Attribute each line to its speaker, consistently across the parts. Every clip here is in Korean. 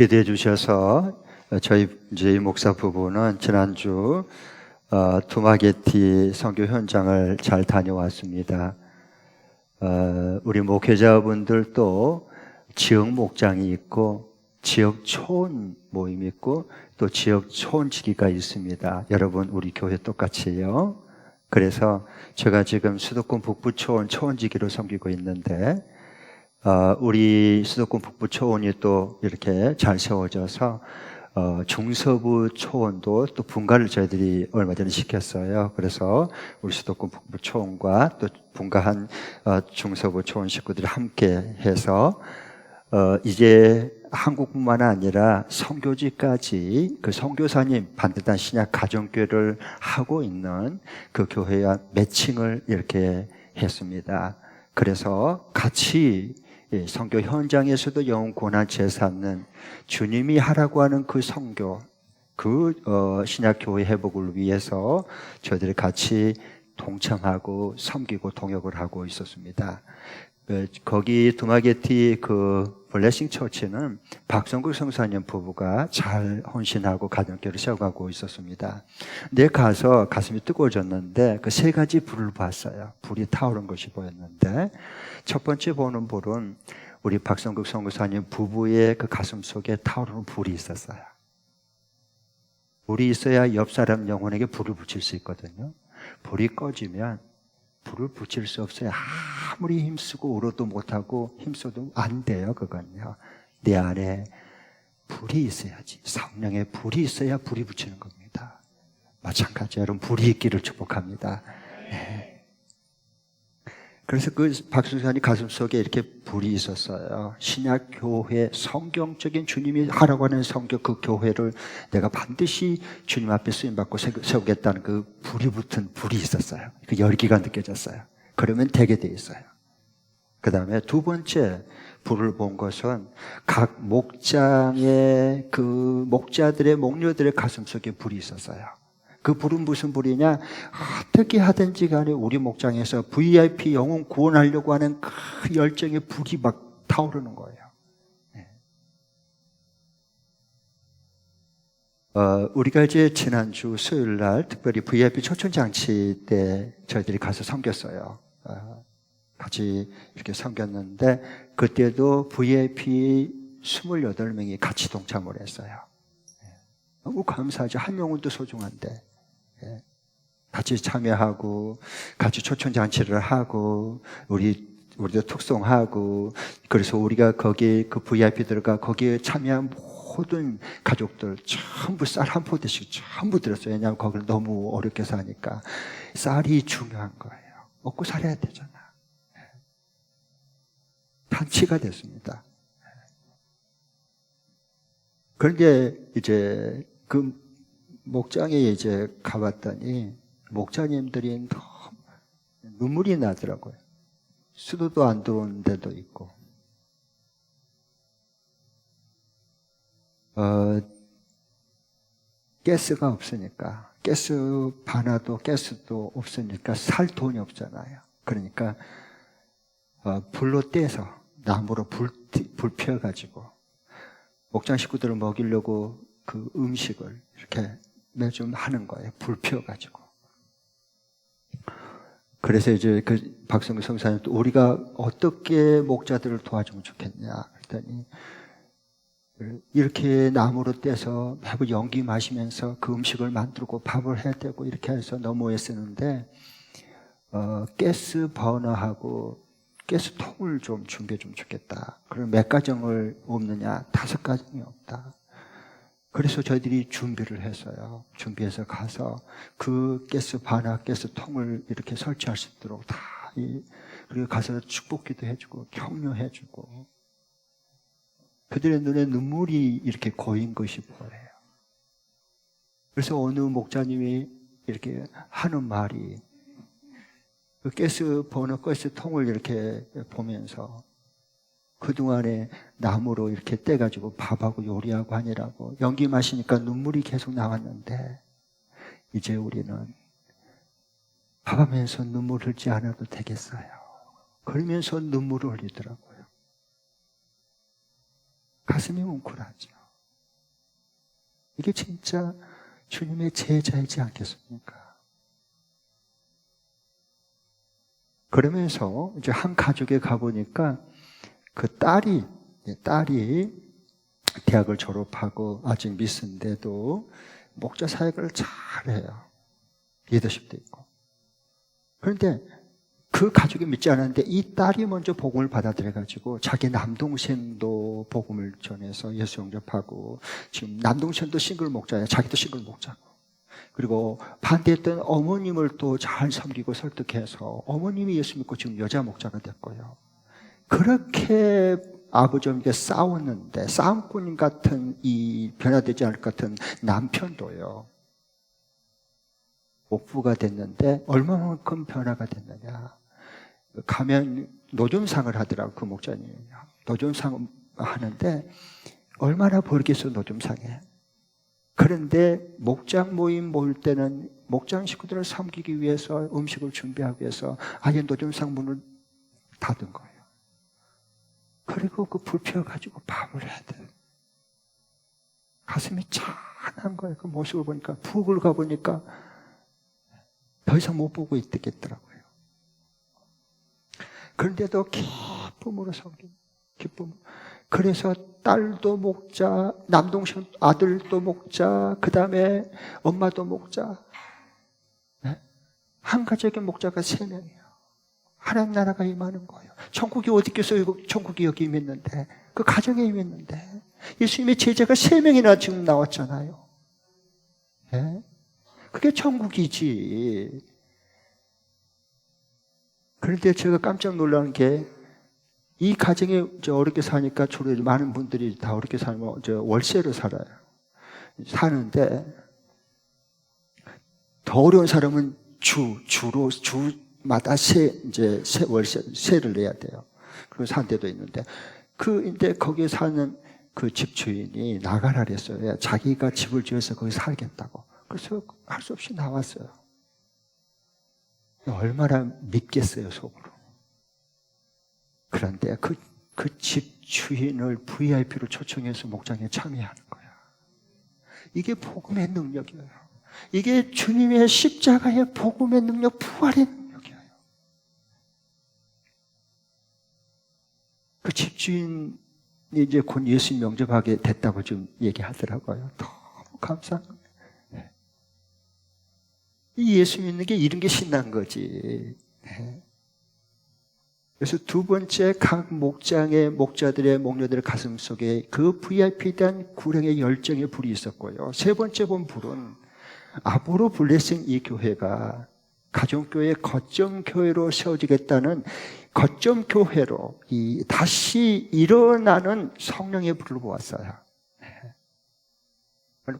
Speaker 1: 기대해 주셔서 저희 목사 부부는 지난주 두마게티 선교 현장을 잘 다녀왔습니다. 우리 목회자분들도 지역 목장이 있고 지역 초원 모임이 있고 또 지역 초원지기가 있습니다. 여러분 우리 교회 똑같이요. 그래서 제가 지금 수도권 북부초원 초원지기로 섬기고 있는데 우리 수도권 북부 초원이 또 이렇게 잘 세워져서 중서부 초원도 또 분가를 저희들이 얼마 전에 시켰어요. 그래서 우리 수도권 북부 초원과 또 분가한 중서부 초원 식구들이 함께 해서 이제 한국뿐만 아니라 선교지까지 그 선교사님 반듯한 신약 가정교회를 하고 있는 그 교회와 매칭을 이렇게 했습니다. 그래서 같이 선교 현장에서도 영혼 고난 제삼는 주님이 하라고 하는 그 선교, 그 신약 교회 회복을 위해서 저희들이 같이 동참하고 섬기고 동역을 하고 있었습니다. 거기 두마게티 그 블레싱 처치는 박성국 성사님 부부가 잘 헌신하고 가정교회를 세워가고 있었습니다. 내 가서 가슴이 뜨거워졌는데 그 세 가지 불을 봤어요. 불이 타오른 것이 보였는데 첫 번째 보는 불은 우리 박성국 성사님 부부의 그 가슴 속에 타오르는 불이 있었어요. 불이 있어야 옆 사람 영혼에게 불을 붙일 수 있거든요. 불이 꺼지면 불을 붙일 수 없어요. 아무리 힘쓰고 울어도 못하고 힘써도 안 돼요. 그건요. 내 안에 불이 있어야지. 성령의 불이 있어야 불이 붙이는 겁니다. 마찬가지로 여러분 불이 있기를 축복합니다. 네. 그래서 그 박순산이 가슴속에 이렇게 불이 있었어요. 신약교회 성경적인 주님이 하라고 하는 성교 그 교회를 내가 반드시 주님 앞에 쓰임받고 세우겠다는 그 불이 붙은 불이 있었어요. 그 열기가 느껴졌어요. 그러면 되게 돼 있어요. 그 다음에 두 번째 불을 본 것은 각 목장의 그 목자들의 목녀들의 가슴속에 불이 있었어요. 그 불은 무슨 불이냐? 어떻게 하든지 간에 우리 목장에서 VIP 영혼 구원하려고 하는 그 열정의 불이 막 타오르는 거예요. 네. 우리가 이제 지난주 수요일 날 특별히 VIP 초청장치 때 저희들이 가서 섬겼어요. 같이 이렇게 섬겼는데 그때도 VIP 28명이 같이 동참을 했어요. 너무 감사하죠. 한 영혼도 소중한데. 같이 참여하고 같이 초청잔치를 하고 우리도 특송하고 그래서 우리가 거기 그 VIP들과 거기에 참여한 모든 가족들 전부 쌀 한 포대씩 전부 들었어요. 왜냐하면 거기를 너무 어렵게 사니까 쌀이 중요한 거예요. 먹고 살아야 되잖아. 단체가 됐습니다. 그런데 이제 그 목장에 이제 가봤더니 목자님들이 너무 눈물이 나더라고요. 수도도 안 들어오는 데도 있고. 가스가 없으니까, 가스 반화도 가스도 없으니까 살 돈이 없잖아요. 그러니까 불로 떼서 나무로 불 피워가지고 목장 식구들을 먹이려고 그 음식을 이렇게 매주 하는 거예요. 불 피워가지고. 그래서 이제 그 박성규 성사님 또 우리가 어떻게 목자들을 도와주면 좋겠냐 그랬더니 이렇게 나무로 떼서 매번 연기 마시면서 그 음식을 만들고 밥을 해야 되고 이렇게 해서 너무 애쓰는데 가스 버너하고 가스통을 좀 준비해 주면 좋겠다. 그럼 몇 가정을 없느냐? 5가정이 없다. 그래서 저희들이 준비를 했어요. 준비해서 가서 그 가스 반화 가스통을 이렇게 설치할 수 있도록 다 그리고 가서 축복기도 해주고 격려해주고 그들의 눈에 눈물이 이렇게 고인 것이 보여요. 그래서 어느 목자님이 이렇게 하는 말이 그 가스 버너 가스통을 이렇게 보면서 그동안에 나무로 이렇게 떼가지고 밥하고 요리하고 하느라고 연기 마시니까 눈물이 계속 나왔는데 이제 우리는 밥하면서 눈물 흘지 않아도 되겠어요. 그러면서 눈물을 흘리더라고요. 가슴이 뭉클하죠. 이게 진짜 주님의 제자이지 않겠습니까? 그러면서 이제 한 가족에 가보니까 그 딸이 대학을 졸업하고 아직 미스인데도 목자 사역을 잘해요. 리더십도 있고. 그런데 그 가족이 믿지 않았는데 이 딸이 먼저 복음을 받아들여가지고 자기 남동생도 복음을 전해서 예수 영접하고, 지금 남동생도 싱글 목자예요. 자기도 싱글 목자고. 그리고 반대했던 어머님을 또 잘 섬기고 설득해서 어머님이 예수 믿고 지금 여자 목자가 됐고요. 그렇게 아버지와 싸웠는데 싸움꾼 같은 이 변화되지 않을 것 같은 남편도요, 목부가 됐는데 얼마만큼 변화가 됐느냐. 가면 노점상을 하더라고. 그 목자님이 노점상 하는데 얼마나 벌겠어 노점상에. 그런데 목장 모임 모일 때는 목장 식구들을 섬기기 위해서 음식을 준비하기 위해서 아예 노점상 문을 닫은 거예요. 그리고 그 불 피워가지고 밥을 해야 돼. 가슴이 찬한 거예요. 그 모습을 보니까. 푹을 가보니까 더 이상 못 보고 있겠더라고요. 그런데도 기쁨으로 섬기는, 기쁨. 그래서 딸도 목자, 남동생 아들도 목자, 그 다음에 엄마도 목자. 네? 한 가족의 목자가 3명이에요. 하나님 나라가 임하는 거예요. 천국이 어디 있겠어요? 천국이 여기 임했는데, 그 가정에 임했는데, 예수님의 제자가 3명이나 지금 나왔잖아요. 네? 그게 천국이지. 그런데 제가 깜짝 놀란 게, 이 가정에 어렵게 사니까 주로 많은 분들이 다 어렵게 살면 월세로 살아요. 사는데, 더 어려운 사람은 주마다 세를 내야 돼요. 그리고 산 데도 있는데, 근데 거기에 사는 그 집주인이 나가라 그랬어요. 자기가 집을 지어서 거기 살겠다고. 그래서 할 수 없이 나왔어요. 얼마나 믿겠어요, 속으로. 그런데 그 집주인을 VIP로 초청해서 목장에 참여하는 거야. 이게 복음의 능력이에요. 이게 주님의 십자가의 복음의 능력, 부활의 능력이에요. 그 집주인이 이제 곧 예수님 영접하게 됐다고 좀 얘기하더라고요. 너무 감사한 거예요. 이 예수 믿는 게 이런 게 신난 거지. 그래서 두 번째, 각 목장의 목자들의 목녀들의 가슴 속에 그 VIP에 대한 구령의 열정의 불이 있었고요. 세 번째 본 불은 앞으로 블레싱 이 교회가 가정교회 거점교회로 세워지겠다는 거점교회로 다시 일어나는 성령의 불을 보았어요.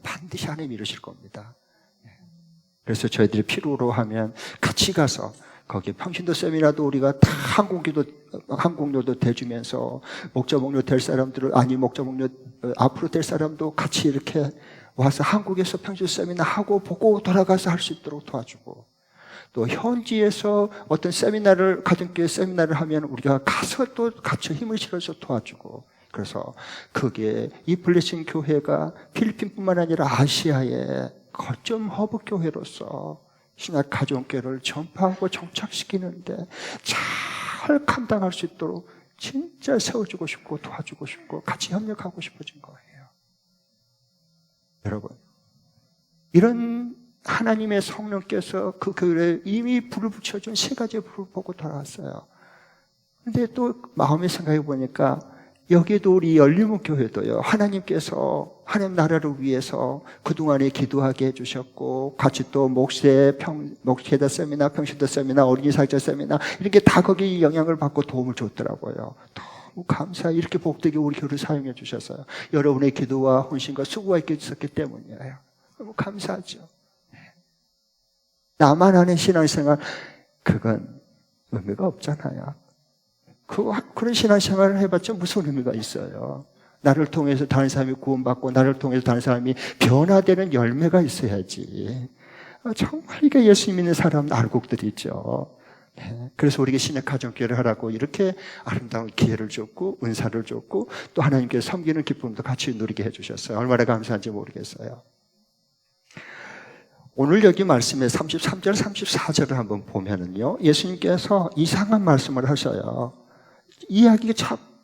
Speaker 1: 반드시 하나님 이루실 겁니다. 그래서 저희들이 필요로 하면 같이 가서 거기 평신도 세미나도 우리가 다 항공료도 대주면서 목자 목료 될 사람들을, 아니 목자 목료 앞으로 될 사람도 같이 이렇게 와서 한국에서 평신도 세미나 하고 보고 돌아가서 할 수 있도록 도와주고, 또 현지에서 어떤 세미나를, 가정교회 세미나를 하면 우리가 가서 또 같이 힘을 실어서 도와주고, 그래서 그게 이 블레싱 교회가 필리핀뿐만 아니라 아시아의 거점 허브 교회로서 신학 가정교회를 전파하고 정착시키는데 잘 감당할 수 있도록 진짜 세워주고 싶고 도와주고 싶고 같이 협력하고 싶어진 거예요. 여러분, 이런 하나님의 성령께서 그 교회에 이미 불을 붙여준 3가지의 불을 보고 돌아왔어요. 그런데 또 마음에 생각해 보니까 여기에도 우리 열림목교회도요, 하나님께서 하나님 나라를 위해서 그동안에 기도하게 해주셨고, 같이 또 목회자 세미나, 평신도 세미나, 어린이 사역자 세미나, 이렇게 다 거기 영향을 받고 도움을 줬더라고요. 너무 감사해요. 이렇게 복되게 우리 교회를 사용해 주셔서요. 여러분의 기도와 헌신과 수고가 있었기 때문이에요. 너무 감사하죠. 나만 하는 신앙생활, 그건 의미가 없잖아요. 그런 신앙생활을 해봤자 무슨 의미가 있어요. 나를 통해서 다른 사람이 구원받고 나를 통해서 다른 사람이 변화되는 열매가 있어야지. 정말 이게 예수 믿는 사람 알곡들이 있죠. 그래서 우리에게 신의 가정교회를 하라고 이렇게 아름다운 기회를 줬고 은사를 줬고 또 하나님께 섬기는 기쁨도 같이 누리게 해주셨어요. 얼마나 감사한지 모르겠어요. 오늘 여기 말씀의 33절, 34절을 한번 보면은요, 예수님께서 이상한 말씀을 하셔요. 이해하기가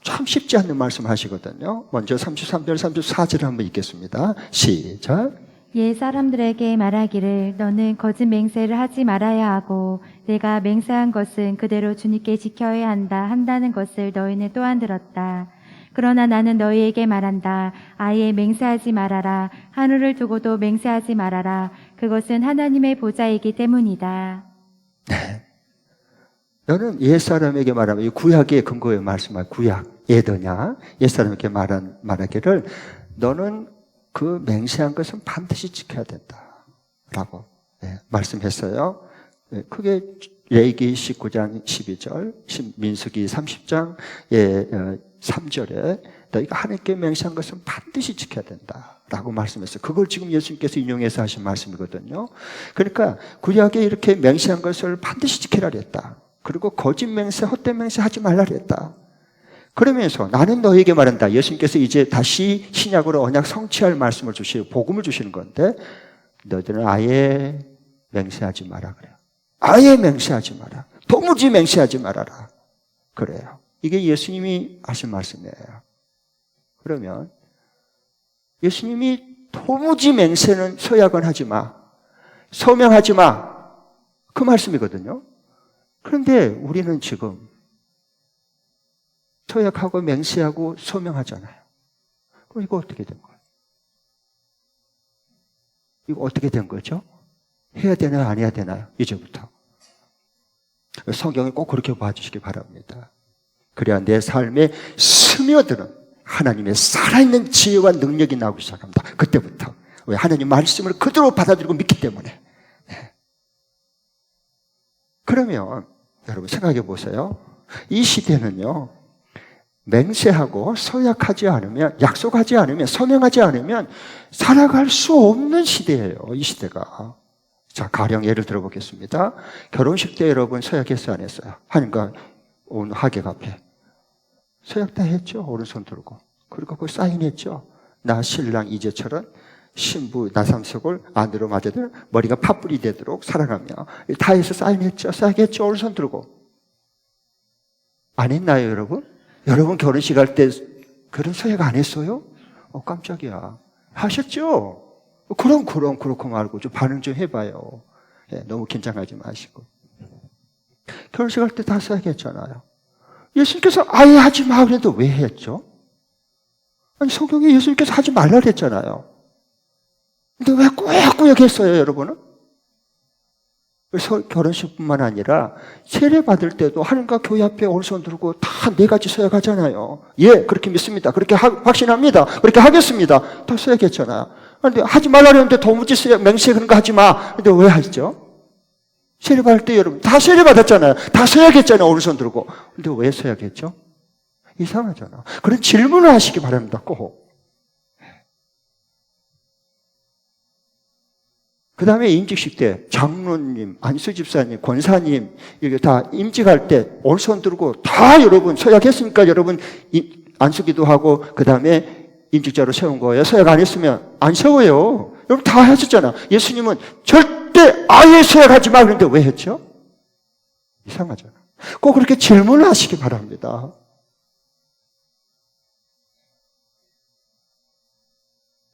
Speaker 1: 참 쉽지 않는 말씀 하시거든요. 먼저 33절, 34절을 한번 읽겠습니다. 시작.
Speaker 2: 옛 사람들에게 말하기를 너는 거짓 맹세를 하지 말아야 하고 내가 맹세한 것은 그대로 주님께 지켜야 한다는 것을 너희는 또한 들었다. 그러나 나는 너희에게 말한다. 아예 맹세하지 말아라. 하늘을 두고도 맹세하지 말아라. 그것은 하나님의 보좌이기 때문이다.
Speaker 1: 네. 너는 옛사람에게 말하면, 이 구약의 근거에 말씀할 구약, 예더냐? 옛사람에게 말하기를 너는 그 맹세한 것은 반드시 지켜야 된다. 라고 말씀했어요. 그게 레위기 19장 12절, 민수기 30장 3절에 너희가 하나님께 맹세한 것은 반드시 지켜야 된다 라고 말씀했어요. 그걸 지금 예수님께서 인용해서 하신 말씀이거든요. 그러니까 구약에 이렇게 맹세한 것을 반드시 지키라 그랬다. 그리고 거짓 맹세, 헛된 맹세 하지 말라 그랬다. 그러면서 나는 너에게 말한다. 예수님께서 이제 다시 신약으로 언약 성취할 말씀을 주시고 복음을 주시는 건데, 너희들은 아예 맹세하지 마라 그래요. 아예 맹세하지 마라. 도무지 맹세하지 말아라. 그래요. 이게 예수님이 하신 말씀이에요. 그러면 예수님이 도무지 맹세는 서약은 하지 마. 서명하지 마. 그 말씀이거든요. 그런데 우리는 지금 서약하고 맹세하고 서명하잖아요. 그럼 이거 어떻게 된 거예요? 이거 어떻게 된 거죠? 해야 되나요? 안 해야 되나요? 이제부터. 성경을 꼭 그렇게 봐주시기 바랍니다. 그래야 내 삶에 스며드는 하나님의 살아있는 지혜와 능력이 나오기 시작합니다. 그때부터. 왜? 하나님 말씀을 그대로 받아들이고 믿기 때문에. 네. 그러면 여러분 생각해 보세요. 이 시대는요, 맹세하고 서약하지 않으면, 약속하지 않으면, 서명하지 않으면 살아갈 수 없는 시대예요. 이 시대가. 자, 가령 예를 들어보겠습니다. 결혼식 때 여러분 서약했어요, 안 했어요? 하나님과 온 하객 앞에 서약 다 했죠. 오른손 들고. 그리고 그 사인했죠. 나 신랑 이제철은 신부 나삼석을 안으로 맞아들 머리가 팥불이 되도록 사랑하며, 다 해서 사인했죠. 서약했죠. 오른손 들고. 안 했나요, 여러분? 여러분 결혼식 할 때 그런 서약 안 했어요? 깜짝이야. 하셨죠? 그럼 그렇고 말고 좀 반응 좀 해봐요. 너무 긴장하지 마시고. 결혼식 할 때 다 서약했잖아요. 예수님께서 아예 하지 마 그래도 왜 했죠? 아니 성경에 예수님께서 하지 말라 그랬잖아요. 근데 왜 꾸역꾸역 했어요, 여러분은? 그래서 결혼식뿐만 아니라 세례 받을 때도 하나님과 교회 앞에 오른손 들고 다 네 가지 서약하잖아요. 예, 그렇게 믿습니다. 그렇게 확신합니다. 그렇게 하겠습니다. 다 서약했잖아요. 그런데 하지 말라 그랬는데 도무지 서약, 맹세 그런 거 하지 마. 근데 왜 하시죠? 세례 받을 때 여러분 다 세례 받았잖아요. 다 서약했잖아요. 오른손 들고. 근데 왜 서약했죠? 이상하잖아. 그런 질문을 하시기 바랍니다. 꼭. 그 다음에 임직식 때 장로님, 안수 집사님, 권사님 이게 다 임직할 때 오른손 들고 다 여러분 서약했으니까 여러분 안수기도 하고 그 다음에 임직자로 세운 거예요. 서약 안 했으면 안 세워요. 여러분 다 하셨잖아. 예수님은 절대 아예 서약하지 마 그런데 왜 했죠? 이상하잖아. 꼭 그렇게 질문을 하시기 바랍니다.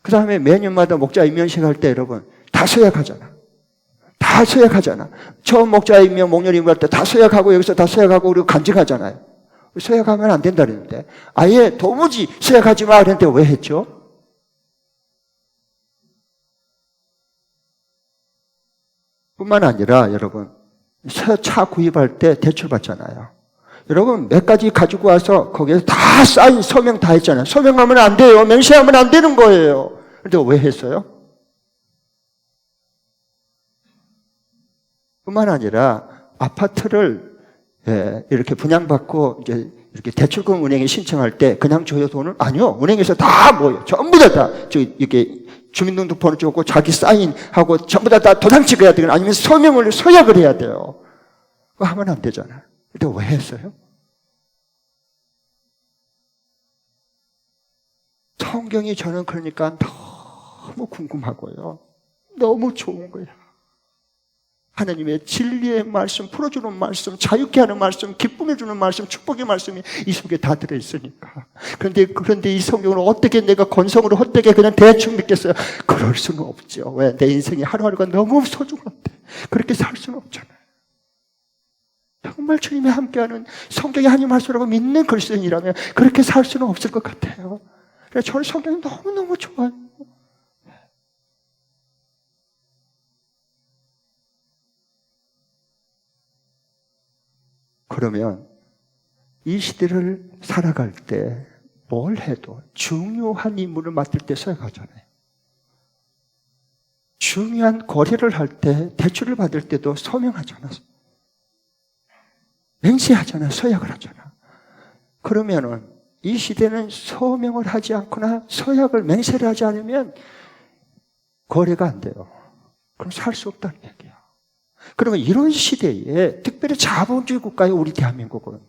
Speaker 1: 그 다음에 매년마다 목자 임명식 할 때 여러분 다 서약하잖아. 다 서약하잖아. 처음 목자 임명, 목련 임명 할 때 다 서약하고 여기서 다 서약하고 그리고 간직하잖아요. 서약하면 안 된다 그랬는데 아예 도무지 서약하지 마 그랬는데 왜 했죠? 뿐만 아니라 여러분 차 구입할 때 대출 받잖아요. 여러분 몇 가지 가지고 와서 거기에서 다 사인 서명 다 했잖아요. 서명하면 안 돼요. 맹세하면 안 되는 거예요. 근데 왜 했어요? 뿐만 아니라 아파트를 이렇게 분양받고 이제 이렇게 대출금 은행에 신청할 때 그냥 줘요 돈을? 아니요. 은행에서 다 뭐예요? 전부 다 이렇게 주민등록번호 주고 자기 사인하고 전부 다 도장 찍어야 되거나 아니면 서약을 해야 돼요. 그거 하면 안 되잖아요. 근데 왜 했어요? 성경이 저는 그러니까 너무 궁금하고요. 너무 좋은 거예요.
Speaker 3: 하나님의 진리의 말씀, 풀어주는 말씀, 자유케 하는 말씀, 기쁨해 주는 말씀, 축복의 말씀이 이 속에 다 들어있으니까. 그런데 이 성경을 어떻게 내가 건성으로 헛되게 그냥 대충 믿겠어요? 그럴 수는 없죠. 왜? 내 인생이 하루하루가 너무 소중한데 그렇게 살 수는 없잖아요. 정말 주님이 함께하는 성경이 하나님 말씀이라고 믿는 그리스도인이라면 그렇게 살 수는 없을 것 같아요. 그래서 저는 성경이 너무너무 좋아요. 그러면 이 시대를 살아갈 때 뭘 해도 중요한 임무를 맡을 때 서약하잖아요. 중요한 거래를 할 때, 대출을 받을 때도 서명하잖아. 맹세하잖아. 서약을 하잖아. 그러면은 이 시대는 서명을 하지 않거나 서약을 맹세를 하지 않으면 거래가 안 돼요. 그럼 살 수 없다는 얘기야. 그러면 이런 시대에 특별히 자본주의 국가의 우리 대한민국은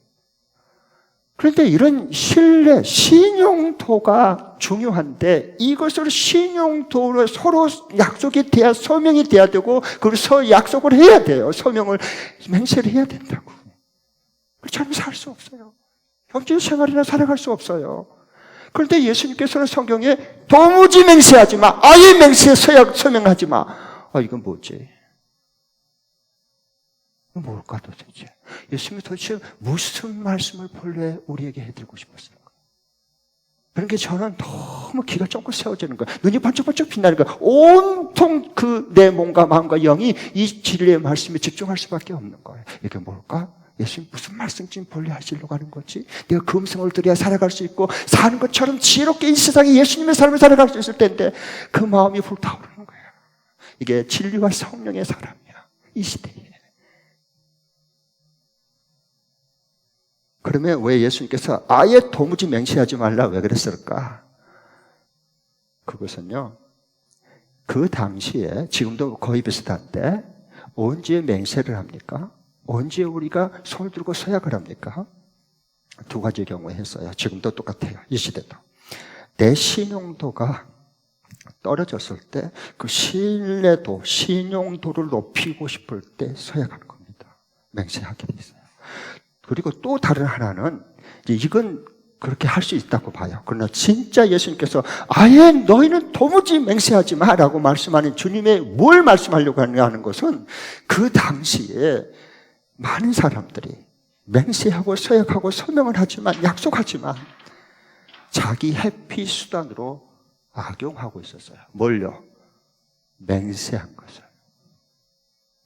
Speaker 3: 그런데 이런 신뢰, 신용도가 중요한데 이것을 신용도로 서로 약속이 돼야 서명이 돼야 되고 그리고 약속을 해야 돼요. 서명을 맹세를 해야 된다고. 그렇지 않으면 살 수 없어요. 경제 생활이나 살아갈 수 없어요. 그런데 예수님께서는 성경에 도무지 맹세하지 마. 아예 맹세 서명하지 마. 이건 뭐지? 뭘까 도대체? 예수님이 도대체 무슨 말씀을 본래 우리에게 해드리고 싶었을까? 그러니까 저는 너무 기가 쫑긋 세워지는 거야. 눈이 번쩍번쩍 빛나는 거야. 온통 내 몸과 마음과 영이 이 진리의 말씀에 집중할 수밖에 없는 거예요. 이게 뭘까? 예수님 무슨 말씀 지금 본래 하시려고 하는 거지? 내가 그 음성을 들어야 살아갈 수 있고 사는 것처럼 지혜롭게 이 세상에 예수님의 삶을 살아갈 수 있을 텐데 그 마음이 불타오르는 거야. 이게 진리와 성령의 사람이야. 이 시대에. 그러면 왜 예수님께서 아예 도무지 맹세하지 말라 왜 그랬을까? 그것은요, 그 당시에 지금도 거의 비슷한데 언제 맹세를 합니까? 언제 우리가 손을 들고 서약을 합니까? 두 가지 경우에 했어요. 지금도 똑같아요. 이 시대도. 내 신용도가 떨어졌을 때 그 신뢰도, 신용도를 높이고 싶을 때 서약하는 겁니다. 맹세하게 돼 있어요. 그리고 또 다른 하나는 이건 그렇게 할 수 있다고 봐요. 그러나 진짜 예수님께서 아예 너희는 도무지 맹세하지 마라고 말씀하는 주님의 뭘 말씀하려고 하는 것은 그 당시에 많은 사람들이 맹세하고 서약하고 서명을 하지만 약속하지만 자기 회피 수단으로 악용하고 있었어요. 뭘요? 맹세한 것을.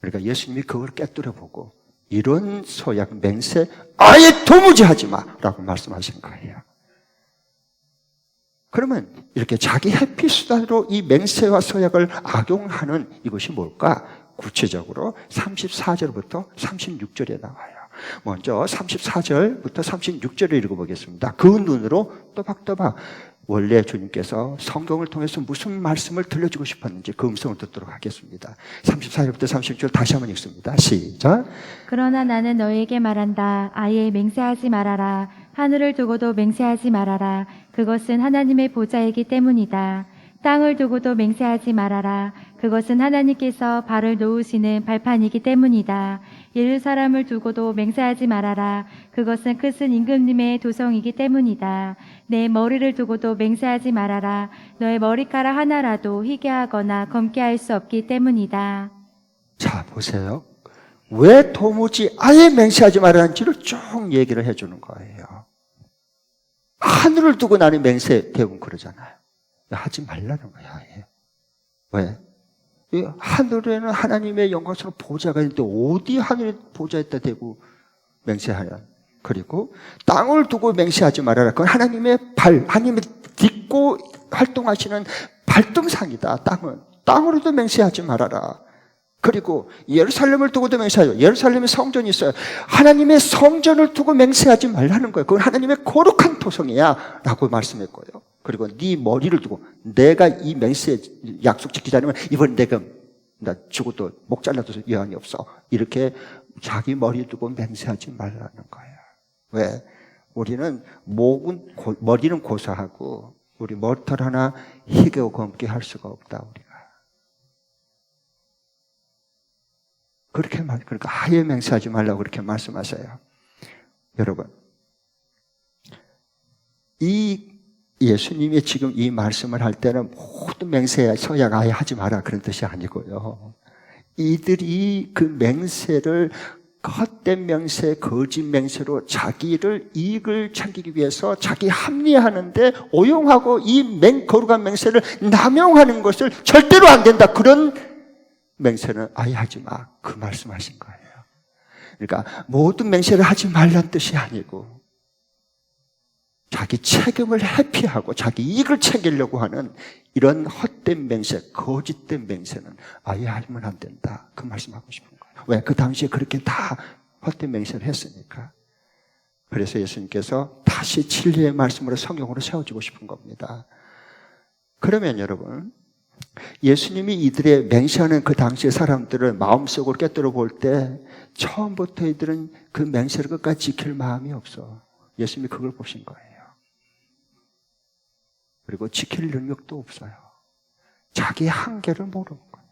Speaker 3: 그러니까 예수님이 그걸 깨뜨려 보고 이런 서약, 맹세 아예 도무지 하지 마라고 말씀하신 거예요. 그러면 이렇게 자기 회피 수단으로 이 맹세와 서약을 악용하는 이것이 뭘까? 구체적으로 34절부터 36절에 나와요. 먼저 34절부터 36절을 읽어보겠습니다. 그 눈으로 또박또박 원래 주님께서 성경을 통해서 무슨 말씀을 들려주고 싶었는지 그 음성을 듣도록 하겠습니다. 34절부터 36절 다시 한번 읽습니다. 시작.
Speaker 2: 그러나 나는 너희에게 말한다. 아예 맹세하지 말아라. 하늘을 두고도 맹세하지 말아라. 그것은 하나님의 보좌이기 때문이다. 땅을 두고도 맹세하지 말아라. 그것은 하나님께서 발을 놓으시는 발판이기 때문이다. 예루살렘을 두고도 맹세하지 말아라. 그것은 크신 임금님의 도성이기 때문이다. 내 머리를 두고도 맹세하지 말아라. 너의 머리카락 하나라도 희게 하거나 검게 할 수 없기 때문이다.
Speaker 3: 자, 보세요. 왜 도무지 아예 맹세하지 말라는지를 쭉 얘기를 해주는 거예요. 하늘을 두고 나는 맹세 대부분 그러잖아요. 하지 말라는 거야. 왜? 이 하늘에는 하나님의 영광스러운 보좌가 있는데 어디 하늘에 보좌에다 대고 맹세하냐. 그리고 땅을 두고 맹세하지 말아라. 그건 하나님의 하나님의 딛고 활동하시는 발등상이다. 땅으로도 맹세하지 말아라. 그리고 예루살렘을 두고도 맹세하죠. 예루살렘에 성전이 있어요. 하나님의 성전을 두고 맹세하지 말라는 거예요. 그건 하나님의 거룩한 토성이야 라고 말씀했고요. 그리고 네 머리를 두고 내가 이 맹세 약속 지키지 않으면 이번 내가 나 죽어도 목 잘라도 여한이 없어. 이렇게 자기 머리 두고 맹세하지 말라는 거예요. 왜? 우리는 머리는 고사하고 우리 머리털 하나 희게 검게 할 수가 없다 우리가. 그러니까 아예 맹세하지 말라고 그렇게 말씀하세요. 여러분, 이 예수님이 지금 이 말씀을 할 때는 모든 맹세, 서약 아예 하지 마라 그런 뜻이 아니고요. 이들이 그 맹세를 헛된 맹세, 거짓 맹세로 자기를 이익을 챙기기 위해서 자기 합리화하는데 오용하고 이 거룩한 맹세를 남용하는 것을 절대로 안 된다. 그런 맹세는 아예 하지 마. 그 말씀하신 거예요. 그러니까 모든 맹세를 하지 말란 뜻이 아니고 자기 책임을 회피하고 자기 이익을 챙기려고 하는 이런 헛된 맹세, 거짓된 맹세는 아예 하면 안 된다. 그 말씀하고 싶은 거예요. 왜? 그 당시에 그렇게 다 헛된 맹세를 했으니까. 그래서 예수님께서 다시 진리의 말씀으로 성경으로 세워주고 싶은 겁니다. 그러면 여러분, 예수님이 이들의 맹세하는 그 당시의 사람들을 마음속으로 꿰뚫어 볼 때 처음부터 이들은 그 맹세를 끝까지 지킬 마음이 없어. 예수님이 그걸 보신 거예요. 그리고 지킬 능력도 없어요. 자기 한계를 모르는 거야.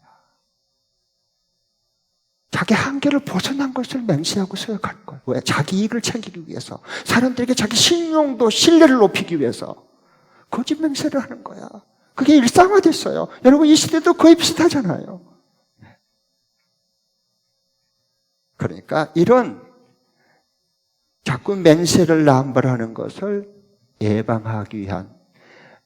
Speaker 3: 자기 한계를 벗어난 것을 맹세하고 서약할 거예요. 왜? 자기 이익을 챙기기 위해서, 사람들에게 자기 신용도 신뢰를 높이기 위해서 거짓 맹세를 하는 거야. 그게 일상화됐어요. 여러분, 이 시대도 거의 비슷하잖아요. 그러니까 이런 자꾸 맹세를 남발하는 것을 예방하기 위한,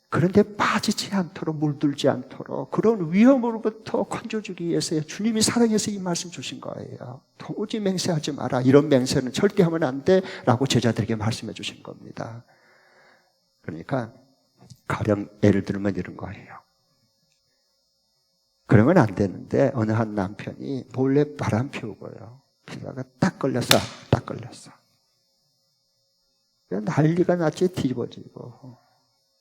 Speaker 3: 그런데 빠지지 않도록, 물들지 않도록 그런 위험으로부터 건져주기 위해서 주님이 사랑해서 이 말씀 주신 거예요. 도무지 맹세하지 마라. 이런 맹세는 절대 하면 안 돼 라고 제자들에게 말씀해 주신 겁니다. 그러니까 가령 예를 들면 이런 거예요. 그러면 안 되는데 어느 한 남편이 몰래 바람 피우고요. 피다가 딱 걸렸어. 난리가 났지. 뒤집어지고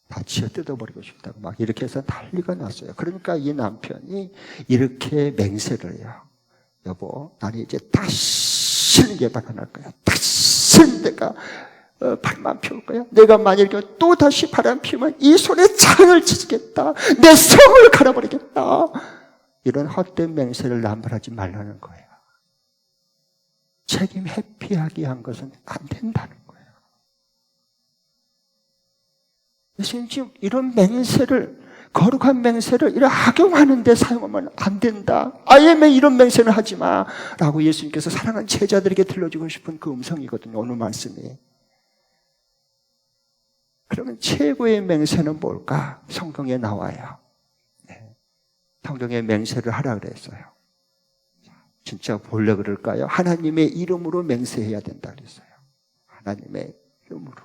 Speaker 3: 다 지어 뜯어버리고 싶다고 막 이렇게 해서 난리가 났어요. 그러니까 이 남편이 이렇게 맹세를 해요. 여보, 나는 이제 다시는 예방 안 할 거야. 다시는 내가 바람 피울 거야. 내가 만일 또 다시 바람 피우면 이 손에 창을 치겠다. 내 성을 갈아버리겠다. 이런 헛된 맹세를 남발하지 말라는 거예요. 책임 회피하기 한 것은 안 된다는 거예요. 예수님 지금 이런 맹세를, 거룩한 맹세를 이런 악용하는 데 사용하면 안 된다. 아예 이런 맹세는 하지 마 라고 예수님께서 사랑하는 제자들에게 들려주고 싶은 그 음성이거든요. 오늘 말씀이. 그러면 최고의 맹세는 뭘까? 성경에 나와요. 성경에 맹세를 하라 그랬어요. 진짜 본래 그럴까요? 하나님의 이름으로 맹세해야 된다 그랬어요. 하나님의 이름으로.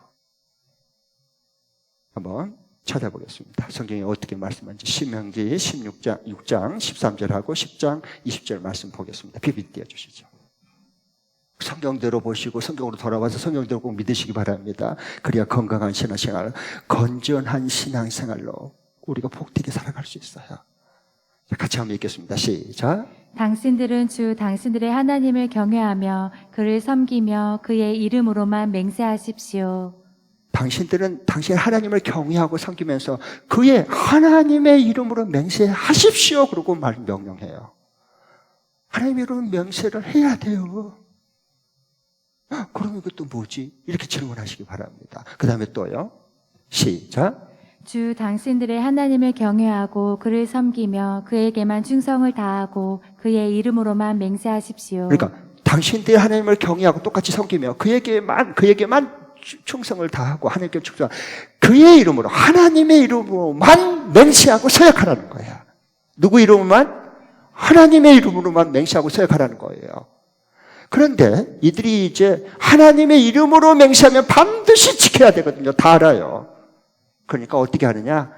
Speaker 3: 한번 찾아보겠습니다. 성경이 어떻게 말씀하는지. 신명기 16장 6장 13절하고 10장 20절 말씀 보겠습니다. 비비 띄워주시죠. 성경대로 보시고 성경으로 돌아와서 성경대로 꼭 믿으시기 바랍니다. 그래야 건강한 신앙생활, 건전한 신앙생활로 우리가 복되게 살아갈 수 있어요. 같이 한번 읽겠습니다. 시작.
Speaker 2: 당신들은 주 당신들의 하나님을 경외하며 그를 섬기며 그의 이름으로만 맹세하십시오.
Speaker 3: 당신들은 당신의 하나님을 경외하고 섬기면서 그의 하나님의 이름으로 맹세하십시오. 그러고 명령해요. 하나님의 이름으로 맹세를 해야 돼요. 그럼 이것도 뭐지? 이렇게 질문하시기 바랍니다. 그 다음에 또요. 시작.
Speaker 2: 주 당신들의 하나님을 경외하고 그를 섬기며 그에게만 충성을 다하고 그의 이름으로만 맹세하십시오.
Speaker 3: 그러니까 당신들의 하나님을 경외하고 똑같이 섬기며 그에게만 충성을 다하고 하나님께 충성, 그의 이름으로, 하나님의 이름으로만 맹세하고 서약하라는 거야. 누구 이름으로만? 하나님의 이름으로만 맹세하고 서약하라는 거예요. 그런데 이들이 이제 하나님의 이름으로 맹세하면 반드시 지켜야 되거든요. 다 알아요. 그러니까 어떻게 하느냐?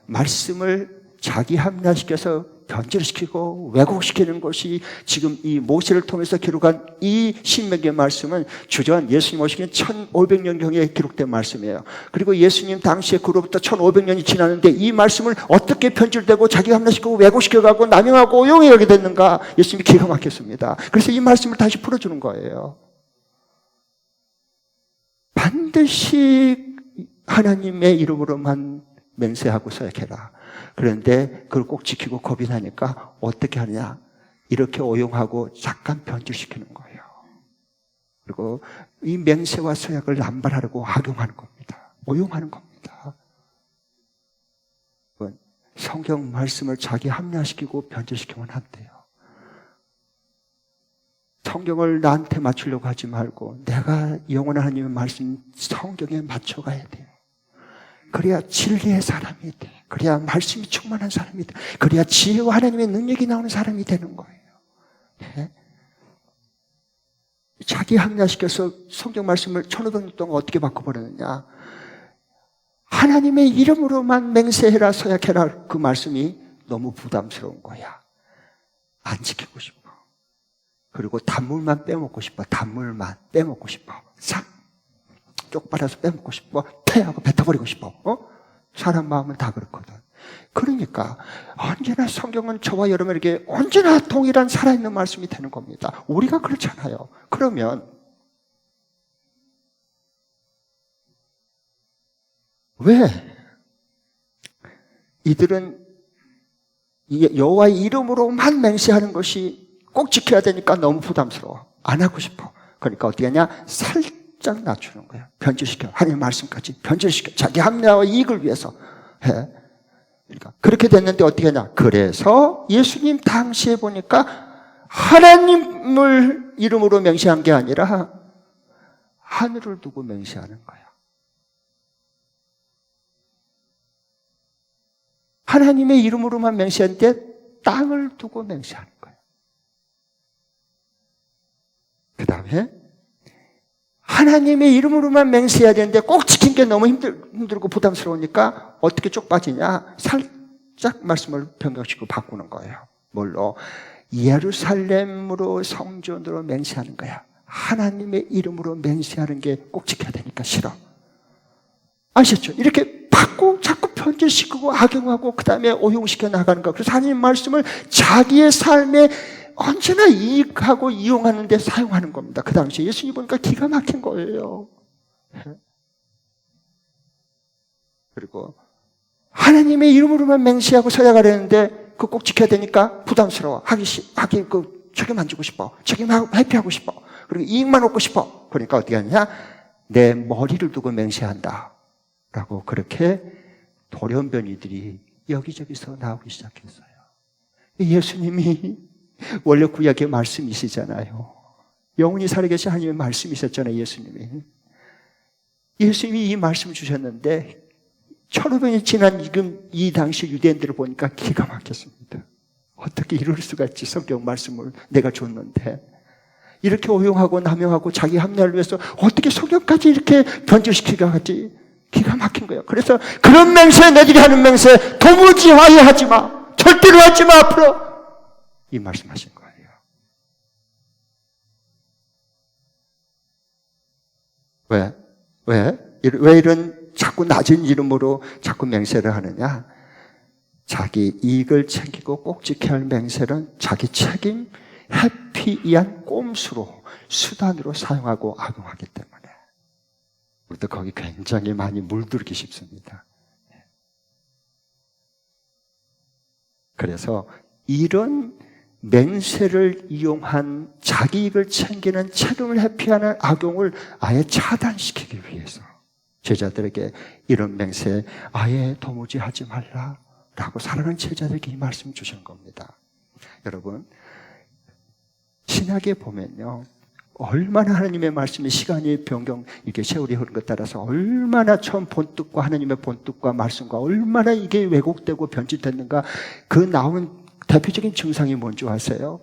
Speaker 3: 말씀을 자기 합리화시켜서 변질시키고 왜곡시키는 것이 지금 이 모세를 통해서 기록한 이 신명기의 말씀은 주전 예수님 오시기 1500년경에 기록된 말씀이에요. 그리고 예수님 당시에 그로부터 1500년이 지났는데 이 말씀을 어떻게 변질되고 자기 합리화시키고 왜곡시켜가고 남용하고 오용하게 됐는가? 예수님이 기가 막혔습니다. 그래서 이 말씀을 다시 풀어주는 거예요. 반드시 하나님의 이름으로만 맹세하고 서약해라. 그런데 그걸 꼭 지키고 겁이 나니까 어떻게 하느냐? 이렇게 오용하고 잠깐 변질시키는 거예요. 그리고 이 맹세와 서약을 남발하려고 악용하는 겁니다. 오용하는 겁니다. 성경 말씀을 자기 합리화시키고 변질시키면 안 돼요. 성경을 나한테 맞추려고 하지 말고 내가 영원한 하나님의 말씀 성경에 맞춰가야 돼요. 그래야 진리의 사람이 돼. 그래야 말씀이 충만한 사람이 돼. 그래야 지혜와 하나님의 능력이 나오는 사람이 되는 거예요. 네? 자기 합리화시켜서 성경 말씀을 1500년 동안 어떻게 바꿔버렸느냐. 하나님의 이름으로만 맹세해라 서약해라 그 말씀이 너무 부담스러운 거야. 안 지키고 싶어. 그리고 단물만 빼먹고 싶어. 단물만 빼먹고 싶어. 싹 쪽팔아서 빼먹고 싶어. 퇴하고 뱉어버리고 싶어. 사람 마음은 다 그렇거든. 그러니까 언제나 성경은 저와 여러분에게 언제나 동일한 살아있는 말씀이 되는 겁니다. 우리가 그렇잖아요. 그러면 왜 이들은 여호와의 이름으로만 맹세하는 것이 꼭 지켜야 되니까 너무 부담스러워. 안 하고 싶어. 그러니까 어떻게 하냐? 살짝 낮추는 거야. 변질시켜. 하나님의 말씀까지 변질시켜. 자기 합리화와 이익을 위해서 해. 그러니까 그렇게 됐는데 어떻게 하냐? 그래서 예수님 당시에 보니까 하나님을 이름으로 맹세한 게 아니라 하늘을 두고 맹세하는 거야. 하나님의 이름으로만 맹세하는데 땅을 두고 맹세하는 거예요. 그 다음에 하나님의 이름으로만 맹세해야 되는데 꼭 지킨 게 너무 힘들고 부담스러우니까 어떻게 쪽 빠지냐? 살짝 말씀을 변경시키고 바꾸는 거예요. 뭘로? 예루살렘으로 성전으로 맹세하는 거야. 하나님의 이름으로 맹세하는 게 꼭 지켜야 되니까 싫어. 아셨죠? 이렇게 자꾸 변질시키고 악용하고 그 다음에 오용시켜 나가는 거. 그래서 하나님 말씀을 자기의 삶에 언제나 이익하고 이용하는 데 사용하는 겁니다. 그 당시에 예수님 보니까 기가 막힌 거예요. 그리고 하나님의 이름으로만 맹세하고 서약하려는데 그거 꼭 지켜야 되니까 부담스러워. 책임 안 지고 싶어. 책임하고 회피하고 싶어. 그리고 이익만 얻고 싶어. 그러니까 어떻게 하느냐? 내 머리를 두고 맹세한다. 라고 그렇게 돌연변이들이 여기저기서 나오기 시작했어요. 예수님이 원래 구약의 말씀이시잖아요. 영원히 살아계신 하나님의 말씀이셨잖아요. 예수님이 이 말씀을 주셨는데 1500년 지난 지금 이 당시 유대인들을 보니까 기가 막혔습니다. 어떻게 이럴 수가 있지? 성경 말씀을 내가 줬는데 이렇게 오용하고 남용하고 자기 합리화를 위해서 어떻게 성경까지 이렇게 변질시키가 하지? 기가 막힌 거예요. 그래서 그런 맹세, 너희들이 하는 맹세 도무지 화해하지 마. 절대로 하지 마. 앞으로 이 말씀하신 거예요. 왜 이런 자꾸 낮은 이름으로 자꾸 맹세를 하느냐? 자기 이익을 챙기고 꼭 지켜야 할 맹세는 자기 책임, 회피이한 꼼수로, 수단으로 사용하고 악용하기 때문에 우리도 거기 굉장히 많이 물들기 쉽습니다. 그래서 이런 맹세를 이용한 자기 이익을 챙기는 책임을 회피하는 악용을 아예 차단시키기 위해서 제자들에게 이런 맹세 아예 도무지 하지 말라라고 사랑하는 제자들에게 이 말씀 주신 겁니다. 여러분, 신약에 보면요, 얼마나 하나님의 말씀이 시간이 변경, 이게 세월이 흐른 것 따라서 얼마나 처음 본뜻과 하나님의 본뜻과 말씀과 얼마나 이게 왜곡되고 변질됐는가. 그 나온 대표적인 증상이 뭔지 아세요?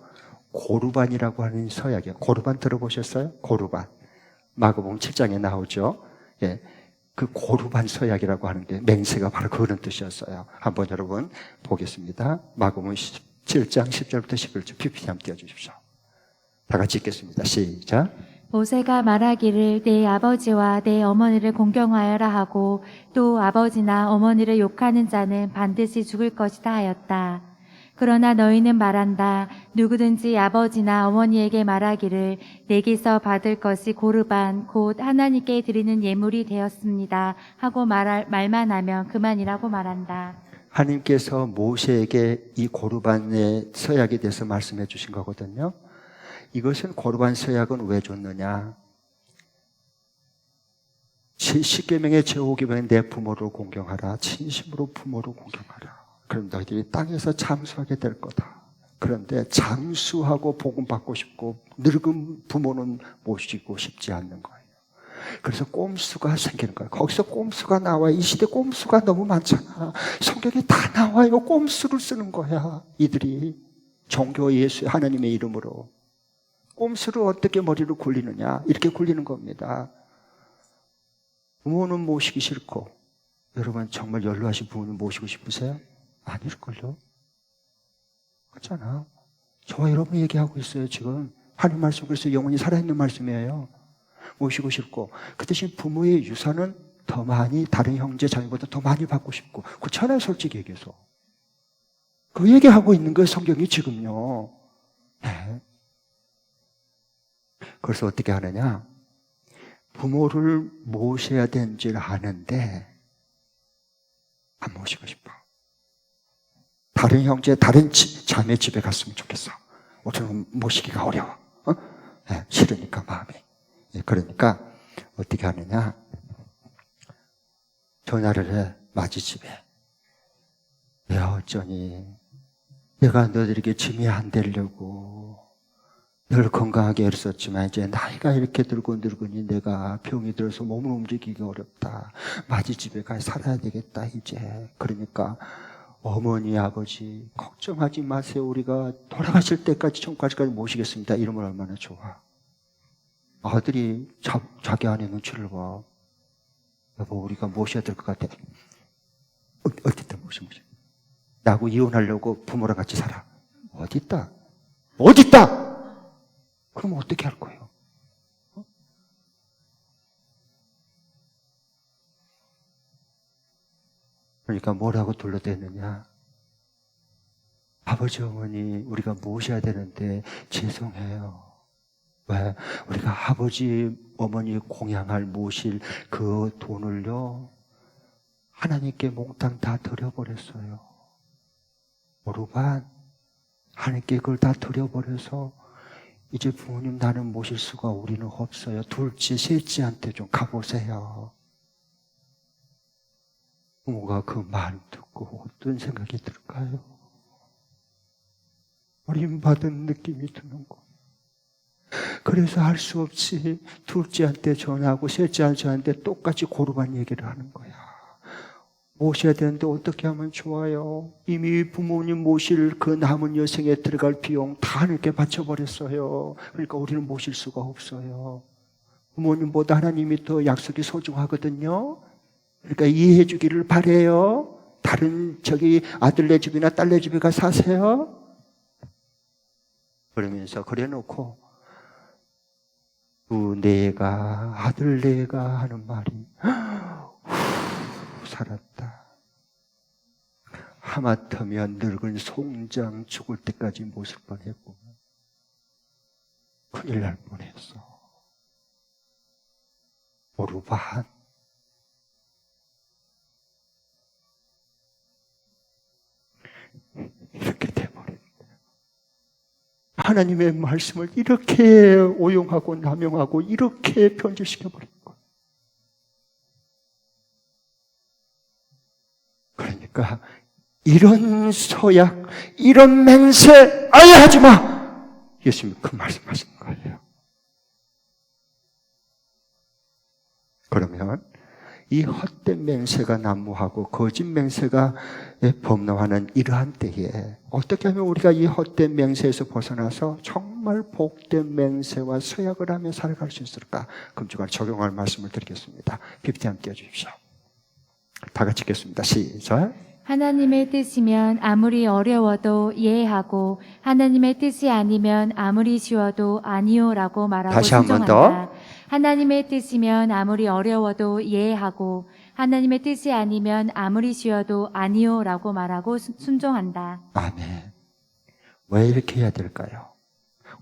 Speaker 3: 고르반이라고 하는 서약이에요. 고르반 들어보셨어요? 고르반. 마가복음 7장에 나오죠. 예. 그 고르반 서약이라고 하는 게 맹세가 바로 그런 뜻이었어요. 한번 여러분 보겠습니다. 마가복음 7장 10절부터 11절 PPT 한번 띄워주십시오. 다 같이 읽겠습니다. 시작.
Speaker 2: 모세가 말하기를 내 아버지와 내 어머니를 공경하여라 하고 또 아버지나 어머니를 욕하는 자는 반드시 죽을 것이다 하였다. 그러나 너희는 말한다. 누구든지 아버지나 어머니에게 말하기를 내게서 받을 것이 고르반 곧 하나님께 드리는 예물이 되었습니다 하고 말만 하면 그만이라고 말한다.
Speaker 3: 하나님께서 모세에게 이 고르반의 서약에 대해서 말씀해 주신 거거든요. 이것은 고르반 서약은 왜 줬느냐? 십계명의 제5계명은 내 부모를 공경하라. 진심으로 부모를 공경하라. 그럼 너희들이 땅에서 장수하게 될 거다. 그런데 장수하고 복음 받고 싶고 늙은 부모는 모시고 싶지 않는 거예요. 그래서 꼼수가 생기는 거예요. 거기서 꼼수가 나와요. 이 시대 꼼수가 너무 많잖아. 성경에 다 나와요. 꼼수를 쓰는 거야. 이들이 종교 예수 하나님의 이름으로 꼼수를 어떻게 머리를 굴리느냐, 이렇게 굴리는 겁니다. 부모는 모시기 싫고, 여러분 정말 연로하신 부모님 모시고 싶으세요? 아닐걸요? 그렇잖아. 저와 여러분 얘기하고 있어요. 지금 하나님 말씀, 그래서 영원히 살아있는 말씀이에요. 모시고 싶고, 그 대신 부모의 유산은 더 많이, 다른 형제 자매보다 더 많이 받고 싶고, 그렇잖아요. 솔직히 얘기해서. 그 얘기하고 있는 거예요. 성경이 지금요. 네. 그래서 어떻게 하느냐? 부모를 모셔야 되는 줄 아는데 안 모시고 싶어. 다른 형제, 다른 자매 집에 갔으면 좋겠어. 어쩌면 모시기가 어려워. 네, 싫으니까 마음이. 네, 그러니까 어떻게 하느냐? 전화를 해, 맞이집에. 야, 어쩌니 내가 너희들에게 짐이 안 되려고 늘 건강하게 애썼지만 이제 나이가 이렇게 들고 늙으니 내가 병이 들어서 몸을 움직이기 어렵다. 맞이집에 가 살아야 되겠다 이제. 그러니까 어머니 아버지 걱정하지 마세요. 우리가 돌아가실 때까지 천국까지 모시겠습니다. 이러면 얼마나 좋아. 아들이 자기 아내 눈치를 봐. 여보 우리가 모셔야 될 것 같아. 어디다 모셔. 나하고 이혼하려고 부모랑 같이 살아. 어딨다? 그럼 어떻게 할 거예요? 그러니까 뭐라고 둘러대느냐? 아버지 어머니 우리가 모셔야 되는데 죄송해요. 왜? 우리가 아버지 어머니 공양할 모실 그 돈을요 하나님께 몽땅 다 드려버렸어요. 오르반 하나님께 그걸 다 드려버려서 이제 부모님 나는 모실 수가 우리는 없어요. 둘째, 셋째한테 좀 가보세요. 부모가 그 말 듣고 어떤 생각이 들까요? 버림받은 느낌이 드는 거. 그래서 할 수 없이 둘째한테 전화하고 셋째한테 똑같이 고르반 얘기를 하는 거야. 모셔야 되는데 어떻게 하면 좋아요? 이미 부모님 모실 그 남은 여생에 들어갈 비용 다 하나님께 바쳐버렸어요. 그러니까 우리는 모실 수가 없어요. 부모님보다 하나님이 더 약속이 소중하거든요. 그러니까 이해해 주기를 바래요. 다른 아들네 집이나 딸네 집에 가 사세요. 그러면서 그래놓고 내가 아들 내가 하는 말이 살았다. 하마터면 늙은 송장 죽을 때까지 모실 뻔했고 큰일 날 뻔했어. 오르반 이렇게 돼버린다. 하나님의 말씀을 이렇게 오용하고 남용하고 이렇게 변질시켜버린 거야. 그러니까 이런 서약, 이런 맹세 아예 하지 마! 예수님이 그 말씀하신 거예요. 그러면 이 헛된 맹세가 난무하고 거짓 맹세가 범람하는 이러한 때에 어떻게 하면 우리가 이 헛된 맹세에서 벗어나서 정말 복된 맹세와 서약을 하며 살아갈 수 있을까? 금주간 적용할 말씀을 드리겠습니다. PPT 함께 해주십시오. 다 같이 읽겠습니다. 시작.
Speaker 2: 하나님의 뜻이면 아무리 어려워도 이해하고 하나님의 뜻이 아니면 아무리 쉬워도 아니요라고 말하고
Speaker 3: 다시 한번
Speaker 2: 순종한다. 하나님의 뜻이면 아무리 어려워도 이해하고 하나님의 뜻이 아니면 아무리 쉬워도 아니요라고 말하고 순종한다.
Speaker 3: 아멘. 왜 이렇게 해야 될까요?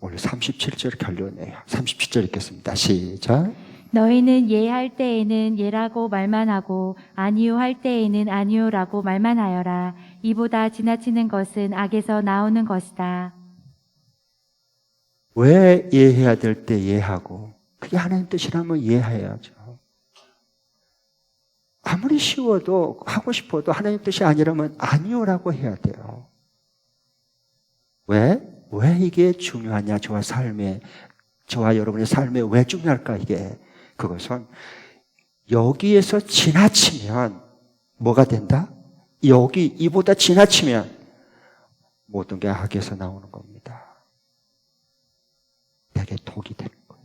Speaker 3: 오늘 37절 결론이에요. 37절 읽겠습니다. 시작.
Speaker 2: 너희는 예 할 때에는 예라고 말만 하고 아니요 할 때에는 아니요라고 말만 하여라. 이보다 지나치는 것은 악에서 나오는 것이다.
Speaker 3: 왜 예해야 될 때 예하고, 그게 하나님 뜻이라면 예해야죠. 아무리 쉬워도, 하고 싶어도 하나님 뜻이 아니라면 아니요라고 해야 돼요. 왜 이게 중요하냐? 저와 여러분의 삶에 왜 중요할까? 이게 그것은 여기에서 지나치면 뭐가 된다? 이보다 지나치면 모든 게 악에서 나오는 겁니다. 내게 독이 되는 거예요.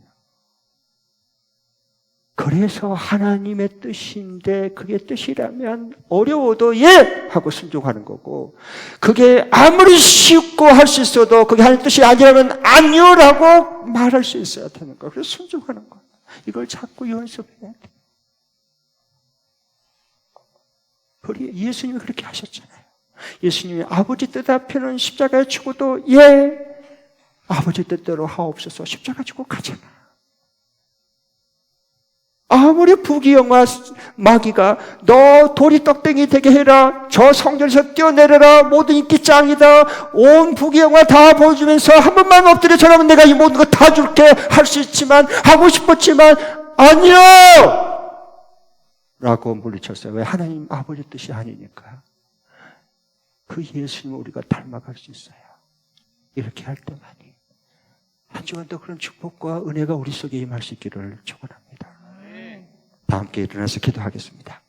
Speaker 3: 그래서 하나님의 뜻인데 그게 뜻이라면 어려워도 예! 하고 순종하는 거고, 그게 아무리 쉽고 할 수 있어도 그게 하나님 뜻이 아니라면 아니요라고 말할 수 있어야 되는 거예요. 그래서 순종하는 거예요. 이걸 자꾸 연습해야 돼. 예수님이 그렇게 하셨잖아요. 예수님이 아버지 뜻 앞에는 십자가에 치고도 예! 아버지 뜻대로 하옵소서 십자가 지고 가잖아. 아무리 부귀영화 마귀가 너 돌이 떡땡이 되게 해라, 저 성전에서 뛰어내려라, 모든 인기 짱이다, 온 부귀영화 다 보여주면서 한 번만 엎드려 절하면 내가 이 모든 거 다 줄게 할 수 있지만, 하고 싶었지만 아니요! 라고 물리쳤어요. 왜? 하나님 아버지 뜻이 아니니까. 그 예수님을 우리가 닮아갈 수 있어요. 이렇게 할 때만이. 한 주간도 그런 축복과 은혜가 우리 속에 임할 수 있기를 축원합니다. 다 함께 일어나서 기도하겠습니다.